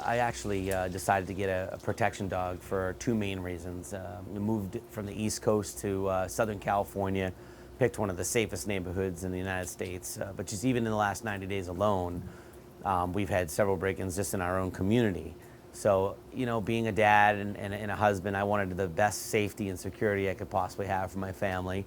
I actually decided to get a protection dog for two main reasons. We moved from the East Coast to Southern California, picked one of the safest neighborhoods in the United States, but just even in the last 90 days alone, we've had several break-ins just in our own community. So, you know, being a dad and a husband, I wanted the best safety and security I could possibly have for my family.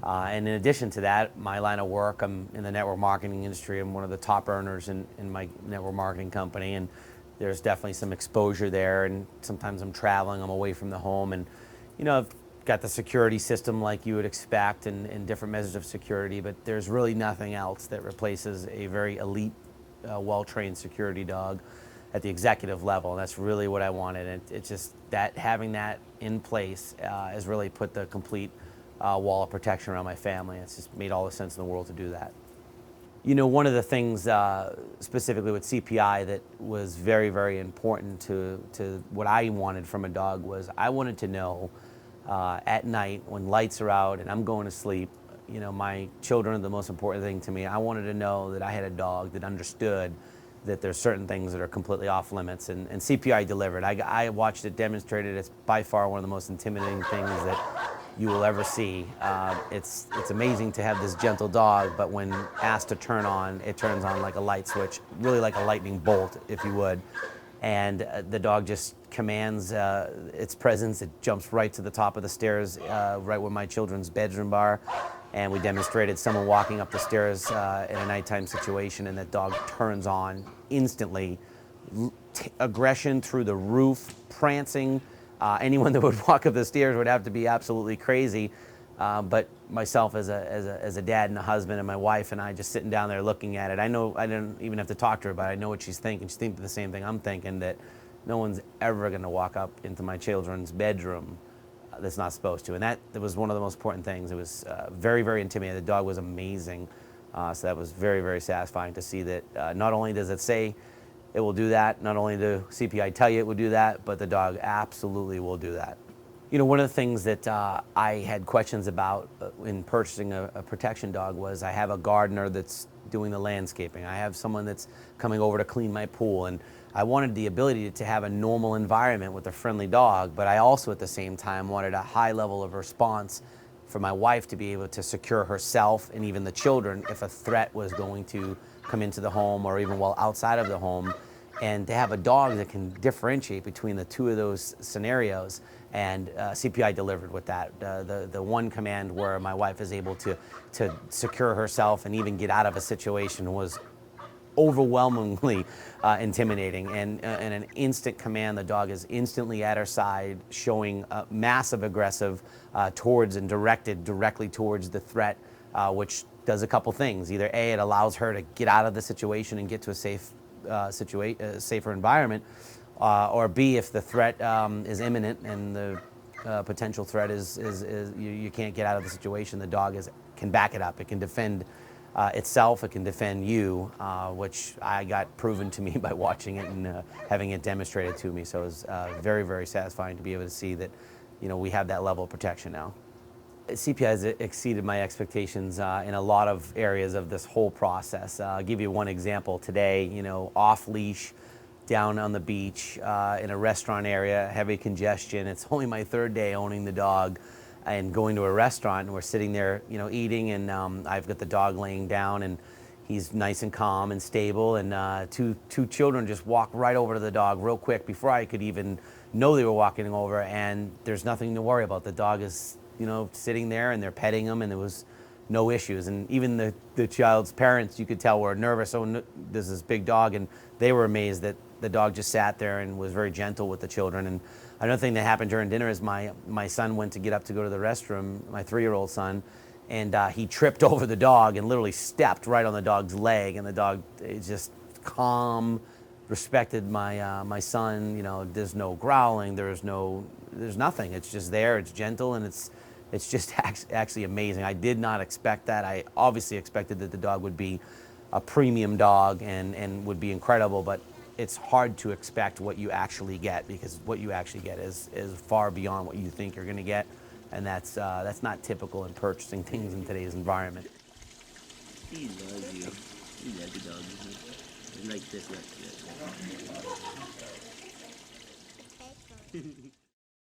And in addition to that, my line of work, I'm in the network marketing industry. I'm one of the top earners in my network marketing company, and there's definitely some exposure there. And sometimes I'm traveling, I'm away from the home, and you know, I've got the security system like you would expect, and different measures of security, but there's really nothing else that replaces a very elite, well-trained security dog at the executive level. And that's really what I wanted. And it's just that having that in place has really put the complete wall of protection around my family. It's just made all the sense in the world to do that. You know, one of the things specifically with CPI that was very, very important to what I wanted from a dog was I wanted to know at night when lights are out and I'm going to sleep, you know, my children are the most important thing to me. I wanted to know that I had a dog that understood that there's certain things that are completely off limits, and CPI delivered. I watched it demonstrated. It's by far one of the most intimidating things that you will ever see. It's amazing to have this gentle dog, but when asked to turn on, it turns on like a light switch, really like a lightning bolt, if you would. And the dog just commands its presence. It jumps right to the top of the stairs, right where my children's bedroom are. And we demonstrated someone walking up the stairs in a nighttime situation, and that dog turns on instantly. Aggression through the roof, prancing. Anyone that would walk up the stairs would have to be absolutely crazy. But myself as a dad and a husband, and my wife and I just sitting down there looking at it, I know I didn't even have to talk to her, but I know what she's thinking. She's thinking the same thing I'm thinking, that no one's ever going to walk up into my children's bedroom that's not supposed to. And that was one of the most important things. It was very, very intimidating. The dog was amazing. So that was very, very satisfying to see that not only does it say it will do that, not only do CPI tell you it will do that, but the dog absolutely will do that. You know, one of the things that I had questions about in purchasing a protection dog was I have a gardener that's doing the landscaping. I have someone that's coming over to clean my pool, and I wanted the ability to have a normal environment with a friendly dog, but I also at the same time wanted a high level of response for my wife to be able to secure herself and even the children if a threat was going to come into the home or even while outside of the home, and to have a dog that can differentiate between the two of those scenarios. And CPI delivered with that. The one command where my wife is able to secure herself and even get out of a situation was overwhelmingly intimidating. And in an instant command, the dog is instantly at her side, showing massive aggressive towards and directed directly towards the threat, which does a couple things. Either A, it allows her to get out of the situation and get to a safer environment, or B, if the threat is imminent and the potential threat is you can't get out of the situation, the dog can back it up. It can defend itself, it can defend you, which I got proven to me by watching it and having it demonstrated to me. So it was very, very satisfying to be able to see that, you know, we have that level of protection now. CPI has exceeded my expectations in a lot of areas of this whole process. I'll give you one example today. You know, off-leash, down on the beach, in a restaurant area, heavy congestion. It's only my third day owning the dog and going to a restaurant, and we're sitting there, you know, eating, and I've got the dog laying down, and he's nice and calm and stable, and two children just walk right over to the dog real quick before I could even know they were walking over, and there's nothing to worry about. The dog is, you know, sitting there, and they're petting him, and there was no issues. And even the child's parents, you could tell, were nervous. Oh, there's this big dog, and they were amazed that the dog just sat there and was very gentle with the children. And another thing that happened during dinner is my son went to get up to go to the restroom, my 3-year-old son, and he tripped over the dog and literally stepped right on the dog's leg, and the dog is just calm, respected my son. You know, there's no growling, there's nothing. It's just there, it's gentle, and it's just actually amazing. I did not expect that. I obviously expected that the dog would be a premium dog and would be incredible, but it's hard to expect what you actually get, because what you actually get is far beyond what you think you're going to get, and that's not typical in purchasing things in today's environment. He loves you. He loves the dog. Like this.